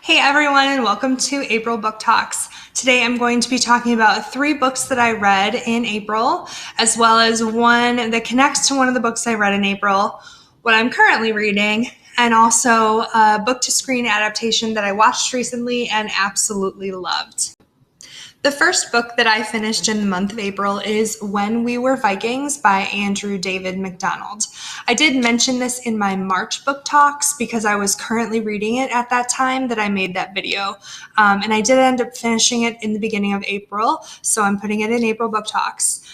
Hey everyone, and welcome to April Book Talks. Today I'm going to be talking about 3 books that I read in April, as well as one that connects to one of the books I read in April, what I'm currently reading, and also a book-to-screen adaptation that I watched recently and absolutely loved. The first book that I finished in the month of April is When We Were Vikings by Andrew David MacDonald. I did mention this in my March book talks because I was currently reading it at that time that I made that video. And I did end up finishing it in the beginning of April, so I'm putting it in April book talks.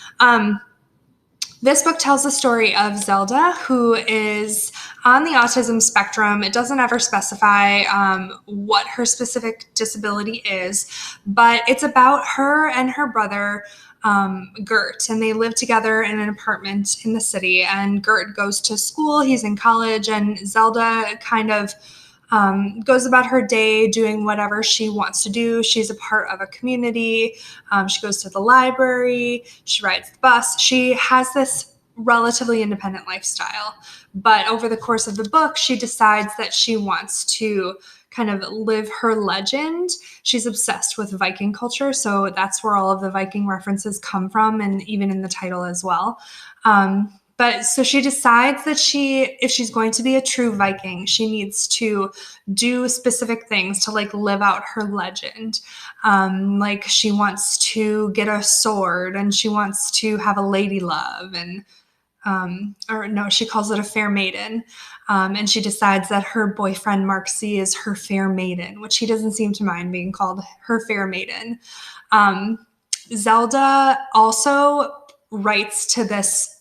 This book tells the story of Zelda, who is on the autism spectrum. It doesn't ever specify what her specific disability is, but it's about her and her brother, Gert, and they live together in an apartment in the city. And Gert goes to school, he's in college, and Zelda kind of goes about her day doing whatever she wants to do. She's a part of a community. She goes to the library. She rides the bus. She has this relatively independent lifestyle. But over the course of the book, she decides that she wants to kind of live her legend. She's obsessed with Viking culture, so that's where all of the Viking references come from, and even in the title as well. But so she decides that if she's going to be a true Viking, she needs to do specific things to live out her legend. Like she wants to get a sword, and she wants to have a lady love, and or no, she calls it a fair maiden. And she decides that her boyfriend Mark C is her fair maiden, which he doesn't seem to mind being called her fair maiden. Zelda also writes to this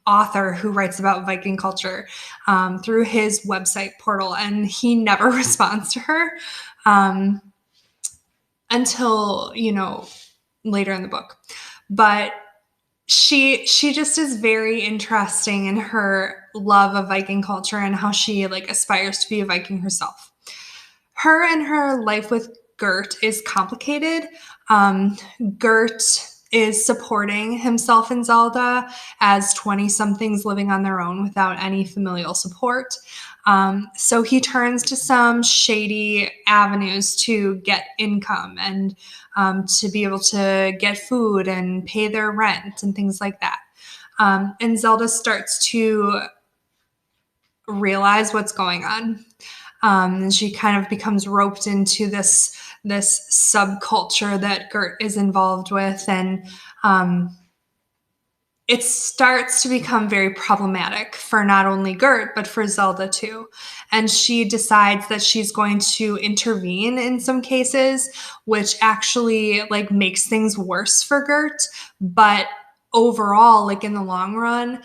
author who writes about Viking culture through his website portal, and he never responds to her until later in the book. But she just is very interesting in her love of Viking culture and how she aspires to be a Viking herself. Her and her life with Gert is complicated. Gert is supporting himself and Zelda as 20-somethings living on their own without any familial support. So he turns to some shady avenues to get income and to be able to get food and pay their rent and things like that. And Zelda starts to realize what's going on. And she kind of becomes roped into this subculture that Gert is involved with, and it starts to become very problematic for not only Gert, but for Zelda too. And she decides that she's going to intervene in some cases, which actually makes things worse for Gert, but overall, in the long run,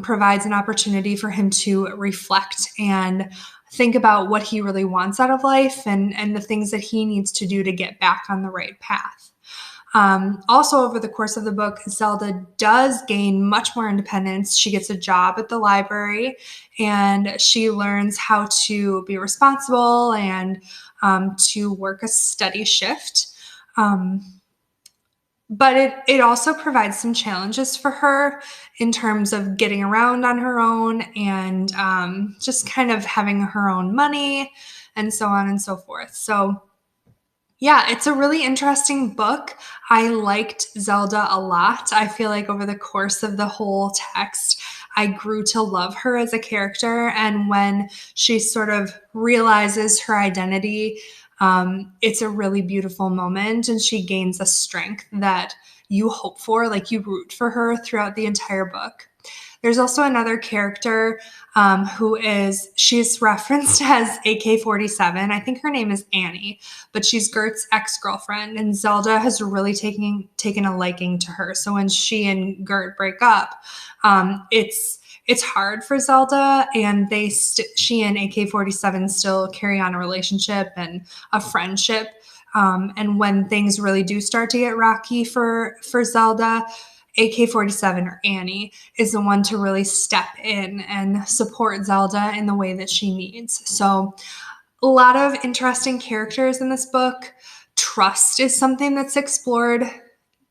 provides an opportunity for him to reflect and think about what he really wants out of life and the things that he needs to do to get back on the right path. Also, over the course of the book, Zelda does gain much more independence. She gets a job at the library, and she learns how to be responsible and to work a steady shift. But it also provides some challenges for her in terms of getting around on her own and just kind of having her own money and so on and so forth. So yeah, it's a really interesting book. I liked Zelda a lot. I feel like over the course of the whole text, I grew to love her as a character. And when she sort of realizes her identity, it's a really beautiful moment, and she gains a strength that you hope for, you root for her throughout the entire book. There's also another character she's referenced as AK-47. I think her name is Annie, but she's Gert's ex-girlfriend, and Zelda has really taken a liking to her. So when she and Gert break up, it's hard for Zelda, and she and AK-47 still carry on a relationship and a friendship. And when things really do start to get rocky for Zelda, AK-47 or Annie is the one to really step in and support Zelda in the way that she needs. So a lot of interesting characters in this book. Trust is something that's explored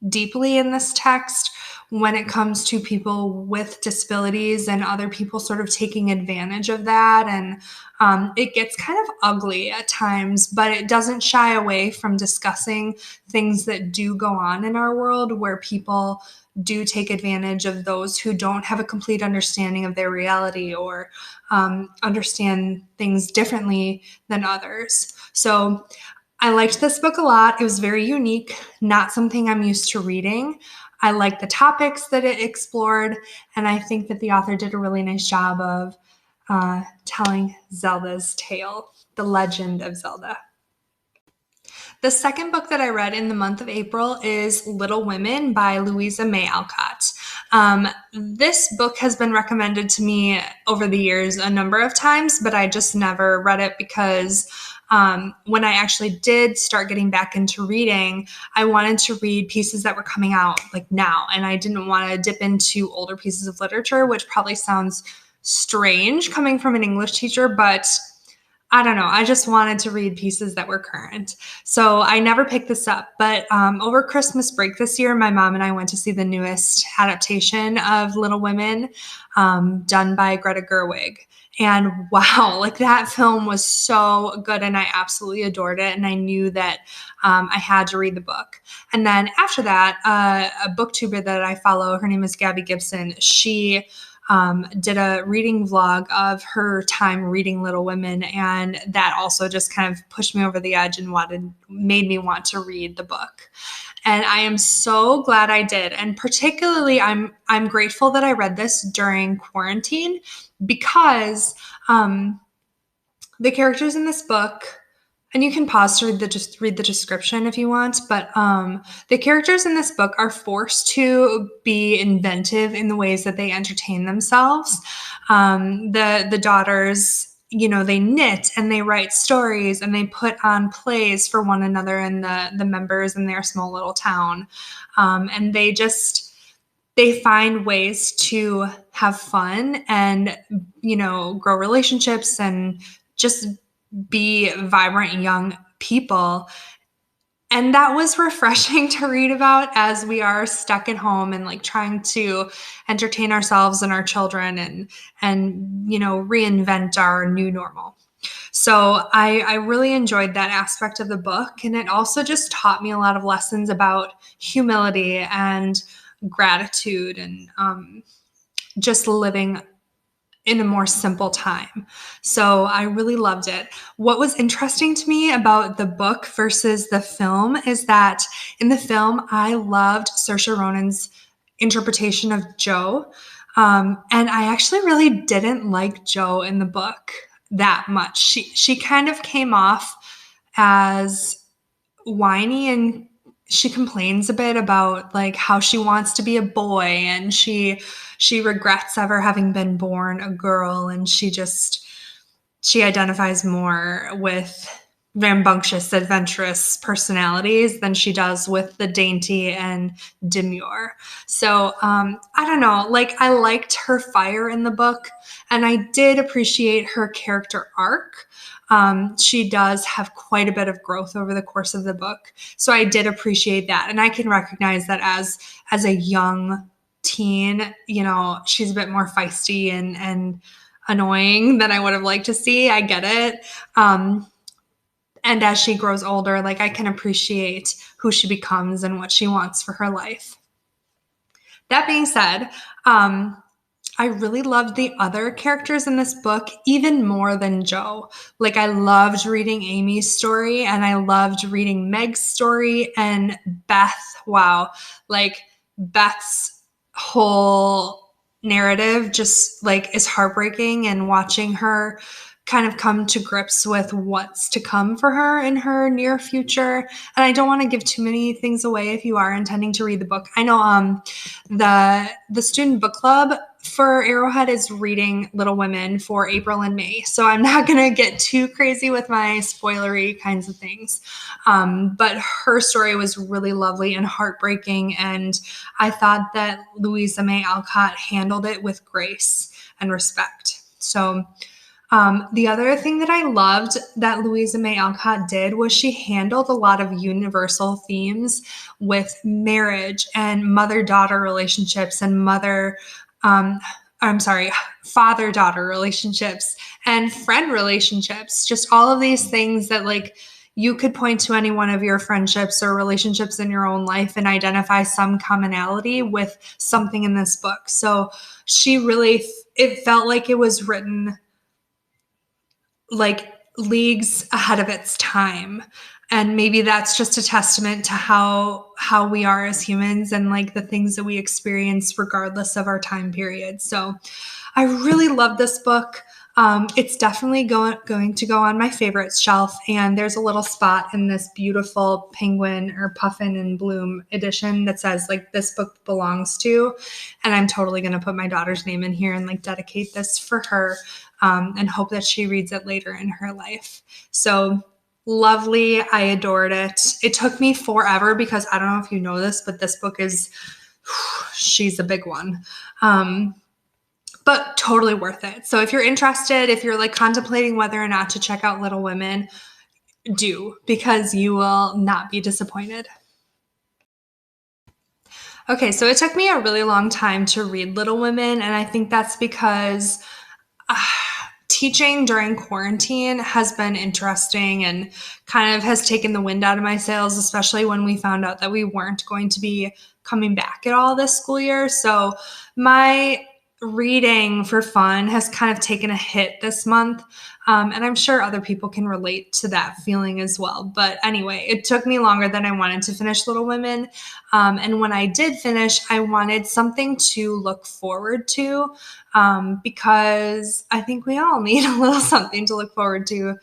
deeply in this text, when it comes to people with disabilities and other people sort of taking advantage of that. And it gets kind of ugly at times, but it doesn't shy away from discussing things that do go on in our world where people do take advantage of those who don't have a complete understanding of their reality or understand things differently than others. So I liked this book a lot. It was very unique, not something I'm used to reading. I liked the topics that it explored, and I think that the author did a really nice job of telling Zelda's tale, the legend of Zelda. The second book that I read in the month of April is Little Women by Louisa May Alcott. This book has been recommended to me over the years a number of times, but I just never read it because when I actually did start getting back into reading, I wanted to read pieces that were coming out like now, and I didn't want to dip into older pieces of literature, which probably sounds strange coming from an English teacher, but I don't know. I just wanted to read pieces that were current. So I never picked this up. But over Christmas break this year, my mom and I went to see the newest adaptation of Little Women done by Greta Gerwig. And wow, like that film was so good and I absolutely adored it. And I knew that I had to read the book. And then after that, a booktuber that I follow, her name is Gabby Gibson. She did a reading vlog of her time reading Little Women, and that also just kind of pushed me over the edge and made me want to read the book. And I am so glad I did. And particularly, I'm grateful that I read this during quarantine because the characters in this book, and you can pause to read the description if you want, but the characters in this book are forced to be inventive in the ways that they entertain themselves. The daughters, they knit and they write stories and they put on plays for one another and the members in their small little town. And they find ways to have fun and, grow relationships and just be vibrant young people. And that was refreshing to read about as we are stuck at home and like trying to entertain ourselves and our children and reinvent our new normal. So I really enjoyed that aspect of the book. And it also just taught me a lot of lessons about humility and gratitude and just living in a more simple time. So I really loved it. What was interesting to me about the book versus the film is that in the film, I loved Saoirse Ronan's interpretation of Jo. And I actually really didn't like Jo in the book that much. She kind of came off as whiny, and she complains a bit about like how she wants to be a boy, and she regrets ever having been born a girl, and she identifies more with rambunctious, adventurous personalities than she does with the dainty and demure. So I don't know, like I liked her fire in the book, and I did appreciate her character arc. She does have quite a bit of growth over the course of the book. So I did appreciate that. And I can recognize that as a young teen, she's a bit more feisty and annoying than I would have liked to see. I get it. And as she grows older, like I can appreciate who she becomes and what she wants for her life. That being said, I really loved the other characters in this book even more than Jo. Like I loved reading Amy's story and I loved reading Meg's story and Beth. Wow. Like Beth's whole narrative just like is heartbreaking, and watching her kind of come to grips with what's to come for her in her near future. And I don't want to give too many things away if you are intending to read the book. I know the student book club for Arrowhead is reading Little Women for April and May. So I'm not going to get too crazy with my spoilery kinds of things. But her story was really lovely and heartbreaking. And I thought that Louisa May Alcott handled it with grace and respect. So The other thing that I loved that Louisa May Alcott did was she handled a lot of universal themes with marriage and mother-daughter relationships and father-daughter relationships and friend relationships, just all of these things that like you could point to any one of your friendships or relationships in your own life and identify some commonality with something in this book. So it felt like it was written like leagues ahead of its time. And maybe that's just a testament to how we are as humans and like the things that we experience regardless of our time period. So I really love this book. It's definitely going to go on my favorites shelf. And there's a little spot in this beautiful Penguin or Puffin and Bloom edition that says like this book belongs to. And I'm totally going to put my daughter's name in here and like dedicate this for her, and hope that she reads it later in her life. So lovely. I adored it. It took me forever because I don't know if you know this, but this book she's a big one. But totally worth it. So if you're interested, if you're like contemplating whether or not to check out Little Women, do, because you will not be disappointed. Okay, so it took me a really long time to read Little Women, and I think that's because teaching during quarantine has been interesting and kind of has taken the wind out of my sails, especially when we found out that we weren't going to be coming back at all this school year. So my reading for fun has kind of taken a hit this month. And I'm sure other people can relate to that feeling as well. But anyway, it took me longer than I wanted to finish Little Women. And when I did finish, I wanted something to look forward to, because I think we all need a little something to look forward to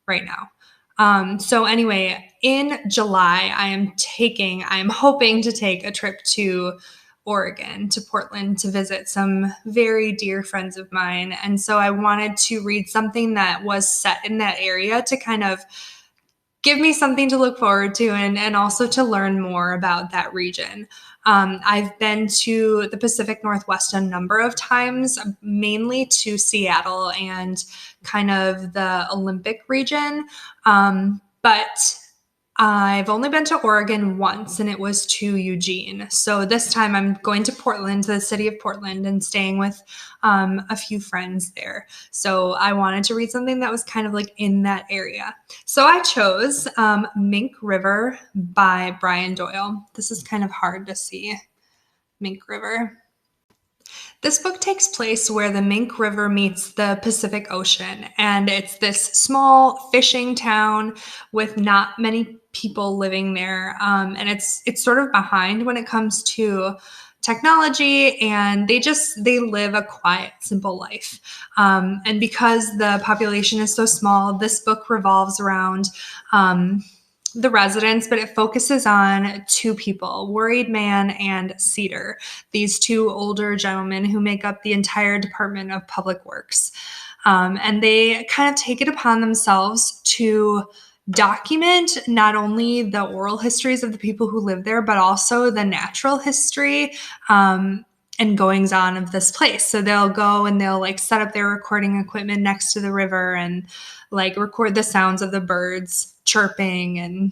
right now. So anyway, in July, I'm hoping to take a trip to Oregon, to Portland, to visit some very dear friends of mine. And so I wanted to read something that was set in that area to kind of give me something to look forward to and also to learn more about that region. I've been to the Pacific Northwest a number of times, mainly to Seattle and kind of the Olympic region. But I've only been to Oregon once, and it was to Eugene. So this time I'm going to Portland, to the city of Portland, and staying with a few friends there. So I wanted to read something that was kind of like in that area. So I chose Mink River by Brian Doyle. This is kind of hard to see, Mink River. This book takes place where the Mink River meets the Pacific Ocean, and it's this small fishing town with not many people living there, and it's sort of behind when it comes to technology, and they live a quiet, simple life. And because the population is so small, this book revolves around the residents, but it focuses on two people, Worried Man and Cedar, these two older gentlemen who make up the entire Department of Public Works. And they kind of take it upon themselves to document not only the oral histories of the people who live there, but also the natural history and goings on of this place. So they'll go and they'll like set up their recording equipment next to the river and like record the sounds of the birds chirping, and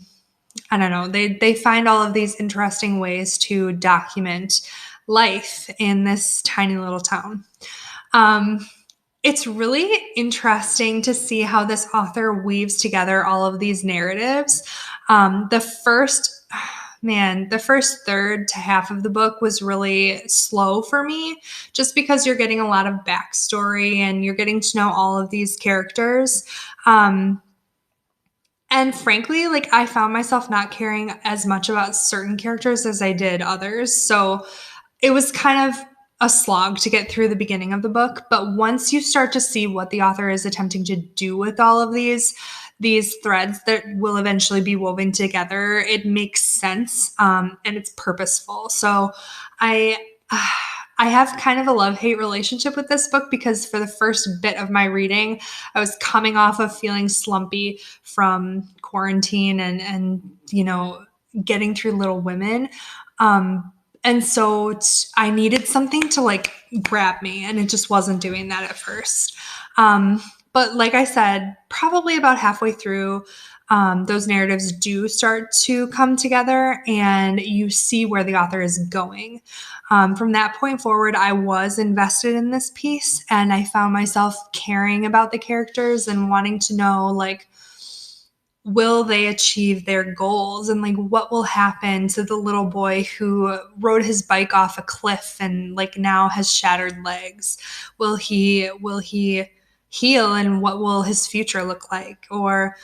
I don't know, they find all of these interesting ways to document life in this tiny little town. It's really interesting to see how this author weaves together all of these narratives. The first third to half of the book was really slow for me, just because you're getting a lot of backstory and you're getting to know all of these characters. And frankly, like I found myself not caring as much about certain characters as I did others. So it was kind of a slog to get through the beginning of the book. But once you start to see what the author is attempting to do with all of these threads that will eventually be woven together, it makes sense, and it's purposeful. So I have kind of a love-hate relationship with this book, because for the first bit of my reading, I was coming off of feeling slumpy from quarantine and you know, getting through Little Women. And so I needed something to like grab me, and it just wasn't doing that at first. But like I said, probably about halfway through, those narratives do start to come together and you see where the author is going. From that point forward, I was invested in this piece and I found myself caring about the characters and wanting to know, like, will they achieve their goals and like what will happen to the little boy who rode his bike off a cliff and like now has shattered legs? Will he heal and what will his future look like? Or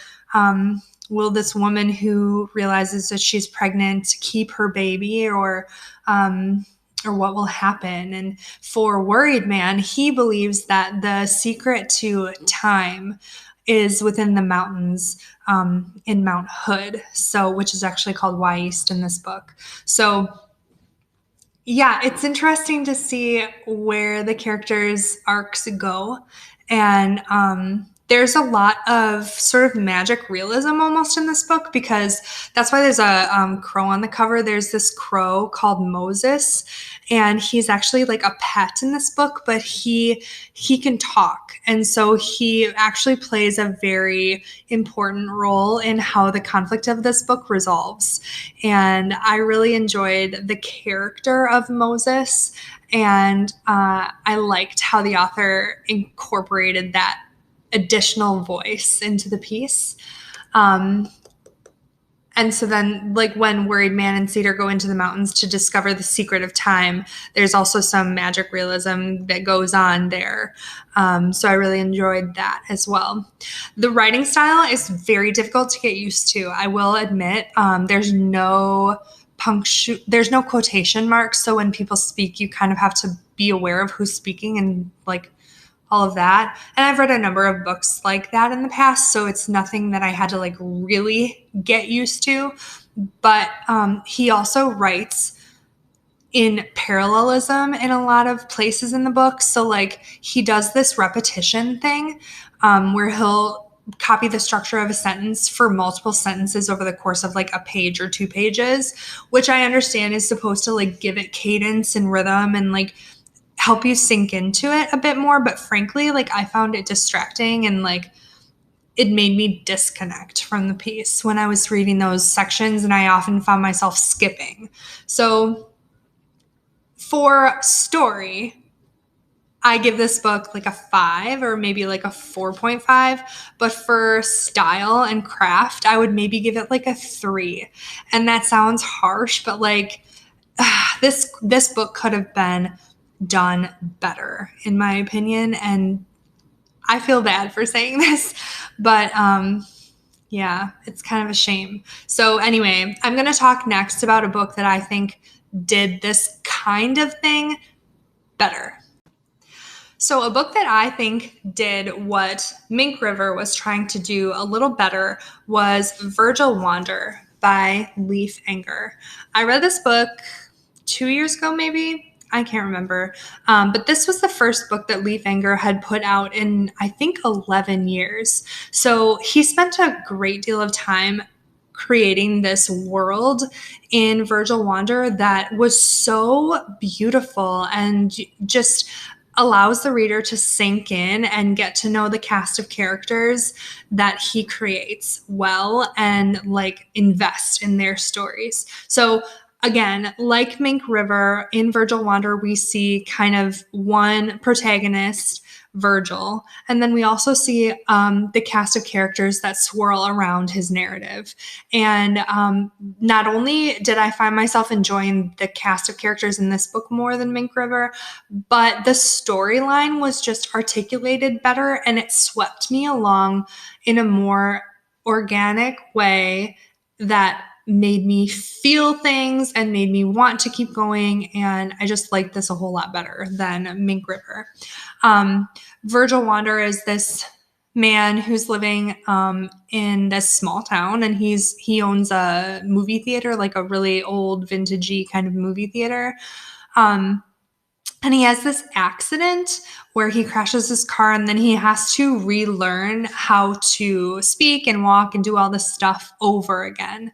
will this woman who realizes that she's pregnant keep her baby? Or what will happen? And for Worried Man, he believes that the secret to time is within the mountains, in Mount Hood, so which is actually called Y East in this book. So yeah, it's interesting to see where the characters' arcs go. And there's a lot of sort of magic realism almost in this book, because that's why there's a crow on the cover. There's this crow called Moses, and he's actually like a pet in this book, but he can talk. And so he actually plays a very important role in how the conflict of this book resolves. And I really enjoyed the character of Moses, and I liked how the author incorporated that additional voice into the piece. And so then, like, when Worried Man and Cedar go into the mountains to discover the secret of time, there's also some magic realism that goes on there. So I really enjoyed that as well. The writing style is very difficult to get used to, I will admit. There's no quotation marks, so when people speak, you kind of have to be aware of who's speaking and like all of that. And I've read a number of books like that in the past, so it's nothing that I had to like really get used to. But he also writes in parallelism in a lot of places in the book. So like he does this repetition thing where he'll copy the structure of a sentence for multiple sentences over the course of like a page or 2 pages, which I understand is supposed to like give it cadence and rhythm and like help you sink into it a bit more. But frankly, like I found it distracting and like it made me disconnect from the piece when I was reading those sections, and I often found myself skipping. So for story, I give this book like a 5 or maybe like a 4.5, but for style and craft, I would maybe give it like a 3. And that sounds harsh, but like this book could have been done better, in my opinion. And I feel bad for saying this, but yeah, it's kind of a shame. So anyway, I'm going to talk next about a book that I think did this kind of thing better. So a book that I think did what Mink River was trying to do a little better was Virgil Wander by Leif Enger. I read this book 2 years ago, maybe. I can't remember. But this was the first book that Leif Enger had put out in, I think, 11 years. So he spent a great deal of time creating this world in Virgil Wander that was so beautiful and just allows the reader to sink in and get to know the cast of characters that he creates well and like invest in their stories. So again, like Mink River, in Virgil Wander, we see kind of one protagonist, Virgil, and then we also see the cast of characters that swirl around his narrative. And not only did I find myself enjoying the cast of characters in this book more than Mink River, but the storyline was just articulated better, and it swept me along in a more organic way that made me feel things and made me want to keep going. And I just liked this a whole lot better than Mink River. Virgil Wander is this man who's living in this small town, and he owns a movie theater, like a really old vintagey kind of movie theater. And he has this accident where he crashes his car and then he has to relearn how to speak and walk and do all this stuff over again.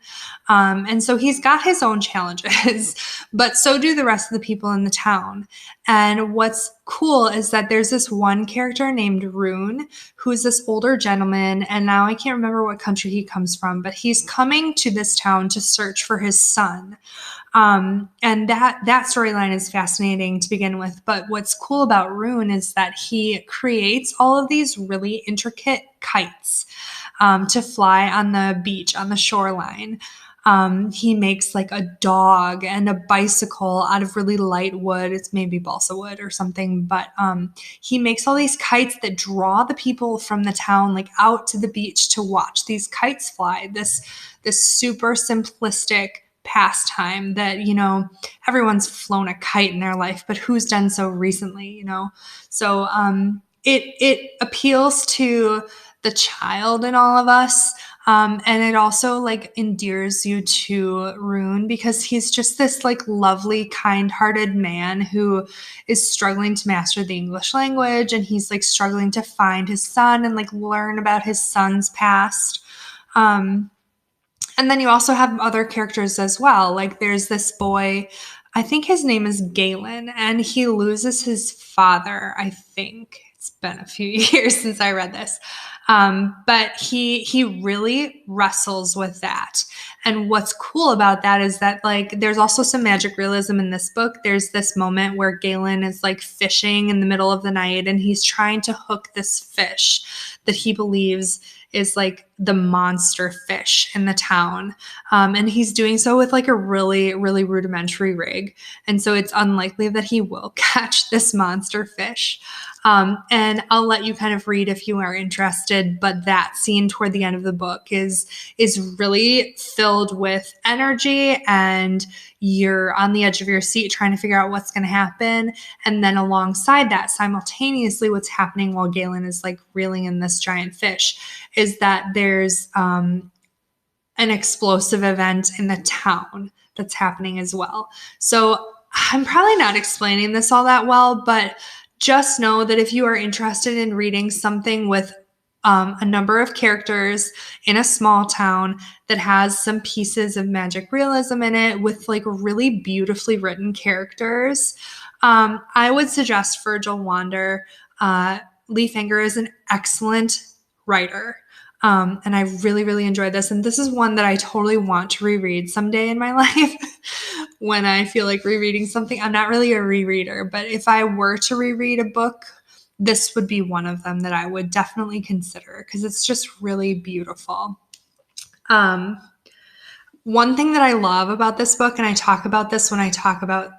And so he's got his own challenges, but so do the rest of the people in the town. And what's cool is that there's this one character named Rune, who's this older gentleman, and now I can't remember what country he comes from, but he's coming to this town to search for his son. And that storyline is fascinating to begin with. But what's cool about Rune is that he creates all of these really intricate kites to fly on the beach, on the shoreline. He makes like a dog and a bicycle out of really light wood. It's maybe balsa wood or something, but he makes all these kites that draw the people from the town like out to the beach to watch these kites fly. This super simplistic pastime that, you know, everyone's flown a kite in their life, but who's done so recently, you know? So it appeals to the child in all of us. And it also like endears you to Rune because he's just this like lovely, kind-hearted man who is struggling to master the English language, and he's like struggling to find his son and like learn about his son's past. And then you also have other characters as well. Like there's this boy, I think his name is Galen, and he loses his father, I think. It's been a few years since I read this. But he really wrestles with that. And what's cool about that is that like there's also some magic realism in this book. There's this moment where Galen is like fishing in the middle of the night, and he's trying to hook this fish that he believes is like the monster fish in the town. And he's doing so with like a really, really rudimentary rig. And so it's unlikely that he will catch this monster fish. And I'll let you kind of read if you are interested, but that scene toward the end of the book is really filled with energy, and you're on the edge of your seat trying to figure out what's going to happen. And then alongside that, simultaneously, what's happening while Galen is like reeling in this giant fish is that there's an explosive event in the town that's happening as well. So I'm probably not explaining this all that well, but just know that if you are interested in reading something with a number of characters in a small town that has some pieces of magic realism in it with like really beautifully written characters, I would suggest Virgil Wander. Lee Finger is an excellent writer. And I really, really enjoyed this. And this is one that I totally want to reread someday in my life when I feel like rereading something. I'm not really a rereader, but if I were to reread a book, this would be one of them that I would definitely consider because it's just really beautiful. One thing that I love about this book, and I talk about this when I talk about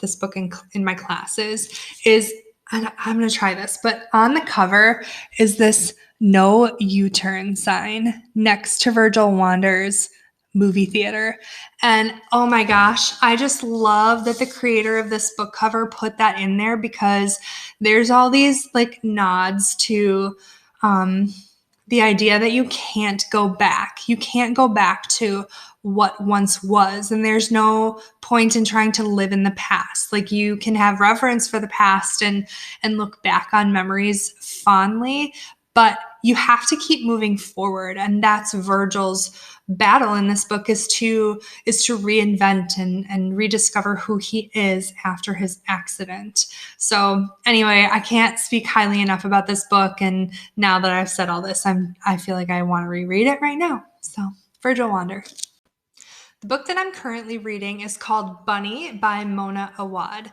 this book in my classes, is, and I'm going to try this, but on the cover is this no U-turn sign next to Virgil Wander's movie theater. And oh my gosh, I just love that the creator of this book cover put that in there because there's all these like nods to the idea that you can't go back. You can't go back to what once was, and there's no point in trying to live in the past. Like you can have reverence for the past and look back on memories fondly, but you have to keep moving forward. And that's Virgil's battle in this book is to reinvent and rediscover who he is after his accident. So anyway, I can't speak highly enough about this book. And now that I've said all this, I feel like I want to reread it right now. So Virgil Wander. The book that I'm currently reading is called Bunny by Mona Awad.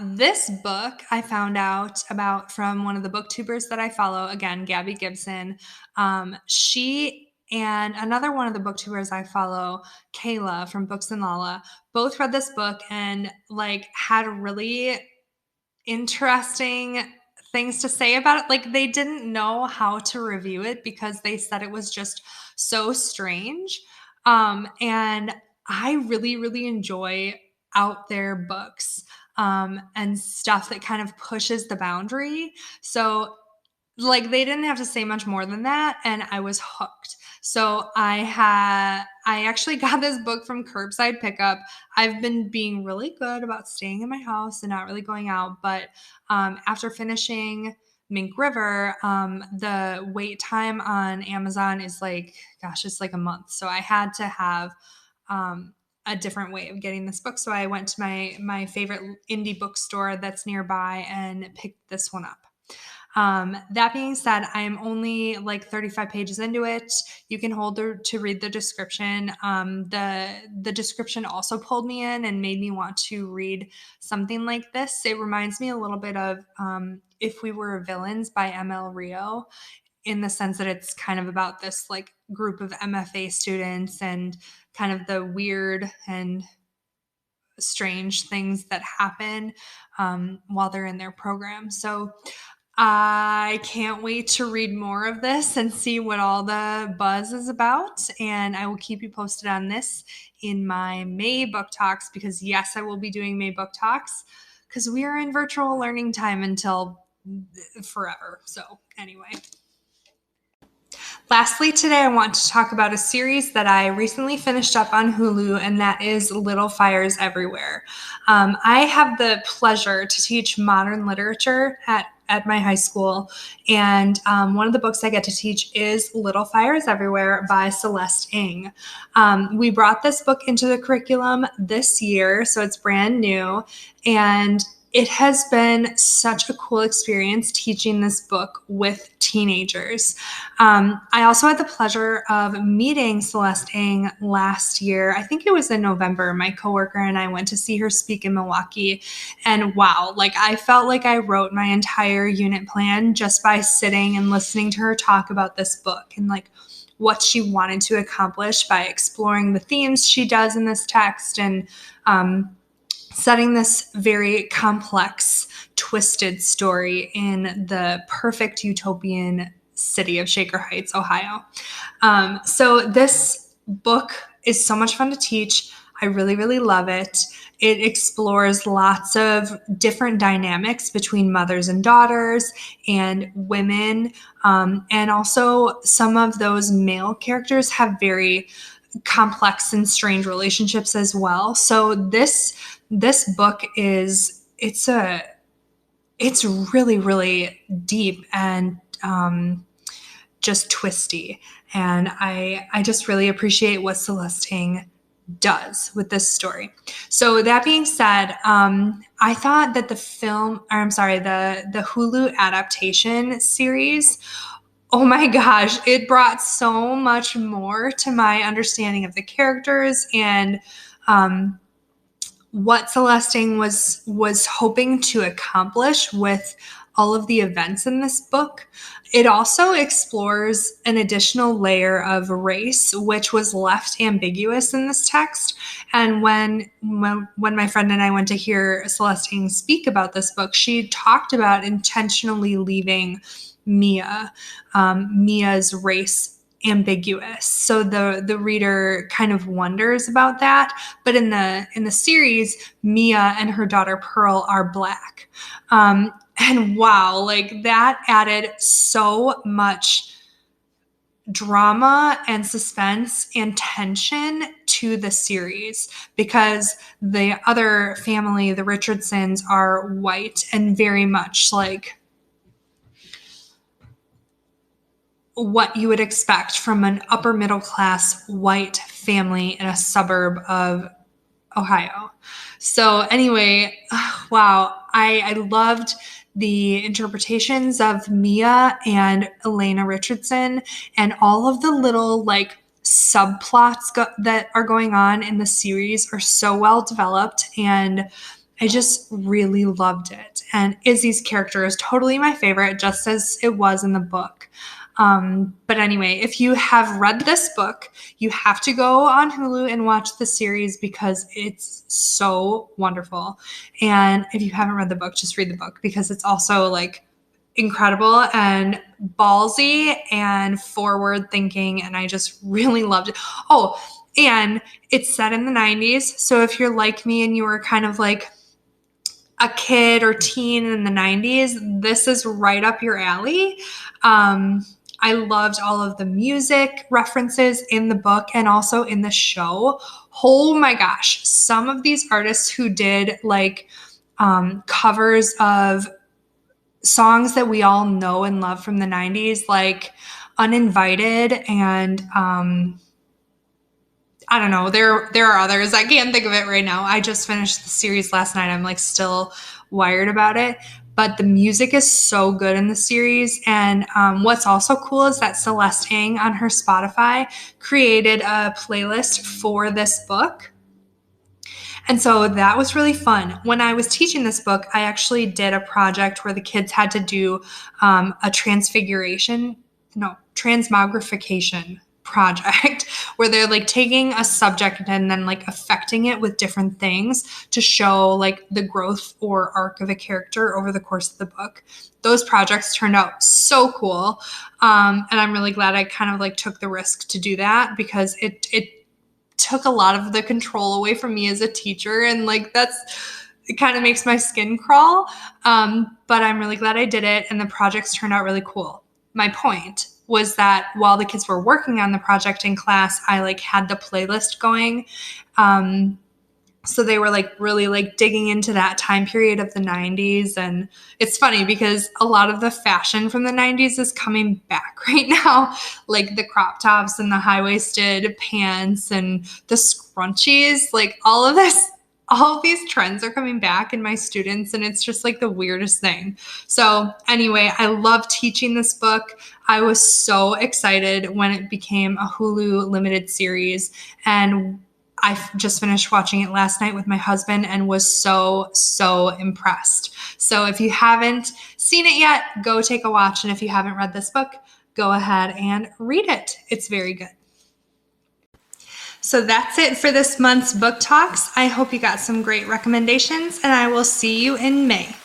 This book I found out about from one of the booktubers that I follow, again, Gabby Gibson. She and another one of the booktubers I follow, Kayla from Books and Lala, both read this book and like had really interesting things to say about it. Like they didn't know how to review it because they said it was just so strange. And I really, really enjoy out there books and stuff that kind of pushes the boundary. So like they didn't have to say much more than that, and I was hooked. So I actually got this book from curbside pickup. I've been being really good about staying in my house and not really going out, but after finishing Mink River, the wait time on Amazon is like, gosh, it's like a month. So I had to have a different way of getting this book. So I went to my favorite indie bookstore that's nearby and picked this one up. That being said, I am only like 35 pages into it. You can hold to read the description. The description also pulled me in and made me want to read something like this. It reminds me a little bit of If We Were Villains by ML Rio, in the sense that it's kind of about this like group of MFA students and kind of the weird and strange things that happen while they're in their program. So I can't wait to read more of this and see what all the buzz is about. And I will keep you posted on this in my May book talks, because yes, I will be doing May book talks because we are in virtual learning time until forever. So anyway. Lastly, today I want to talk about a series that I recently finished up on Hulu, and that is Little Fires Everywhere. I have the pleasure to teach modern literature at my high school, and one of the books I get to teach is Little Fires Everywhere by Celeste Ng. We brought this book into the curriculum this year, so it's brand new, and it has been such a cool experience teaching this book with teenagers. I also had the pleasure of meeting Celeste Ng last year. I think it was in November. My coworker and I went to see her speak in Milwaukee. And wow, like I felt like I wrote my entire unit plan just by sitting and listening to her talk about this book and like what she wanted to accomplish by exploring the themes she does in this text and setting this very complex, twisted story in the perfect utopian city of Shaker Heights, Ohio. So this book is so much fun to teach. I really, really love it. It explores lots of different dynamics between mothers and daughters and women. And also some of those male characters have very complex and strange relationships as well. So this book is it's really, really deep and just twisty. And I just really appreciate what Celeste Ng does with this story. So that being said, I thought that the Hulu adaptation series, oh my gosh, it brought so much more to my understanding of the characters and what Celeste Ng was hoping to accomplish with all of the events in this book. It also explores an additional layer of race, which was left ambiguous in this text. And when my friend and I went to hear Celeste Ng speak about this book, she talked about intentionally leaving Mia's race ambiguous, so the reader kind of wonders about that. But in the series, Mia and her daughter Pearl are Black, and wow, like that added so much drama and suspense and tension to the series, because the other family, the Richardsons, are white and very much like what you would expect from an upper middle class white family in a suburb of Ohio. So anyway, wow, I loved the interpretations of Mia and Elena Richardson and all of the little like subplots that are going on in the series are so well developed, and I just really loved it. And Izzy's character is totally my favorite, just as it was in the book. But anyway, if you have read this book, you have to go on Hulu and watch the series because it's so wonderful. And if you haven't read the book, just read the book because it's also like incredible and ballsy and forward thinking. And I just really loved it. Oh, and it's set in the 90s. So if you're like me and you were kind of like, a kid or teen in the 90s, this is right up your alley. I loved all of the music references in the book and also in the show. Oh my gosh, some of these artists who did like covers of songs that we all know and love from the 90s, like Uninvited and I don't know. There are others. I can't think of it right now. I just finished the series last night. I'm like still wired about it. But the music is so good in the series. And what's also cool is that Celeste Ng on her Spotify created a playlist for this book. And so that was really fun. When I was teaching this book, I actually did a project where the kids had to do a transmogrification project where they're like taking a subject and then like affecting it with different things to show like the growth or arc of a character over the course of the book. Those projects turned out so cool. And I'm really glad I kind of like took the risk to do that because it took a lot of the control away from me as a teacher. And like it kind of makes my skin crawl. But I'm really glad I did it. And the projects turned out really cool. My point was that while the kids were working on the project in class, I like had the playlist going. So they were like really like digging into that time period of the 90s. And it's funny because a lot of the fashion from the 90s is coming back right now, like the crop tops and the high-waisted pants and the scrunchies, like all of these trends are coming back in my students, and it's just like the weirdest thing. So anyway, I love teaching this book. I was so excited when it became a Hulu limited series, and I just finished watching it last night with my husband and was so, so impressed. So if you haven't seen it yet, go take a watch. And if you haven't read this book, go ahead and read it. It's very good. So that's it for this month's book talks. I hope you got some great recommendations, and I will see you in May.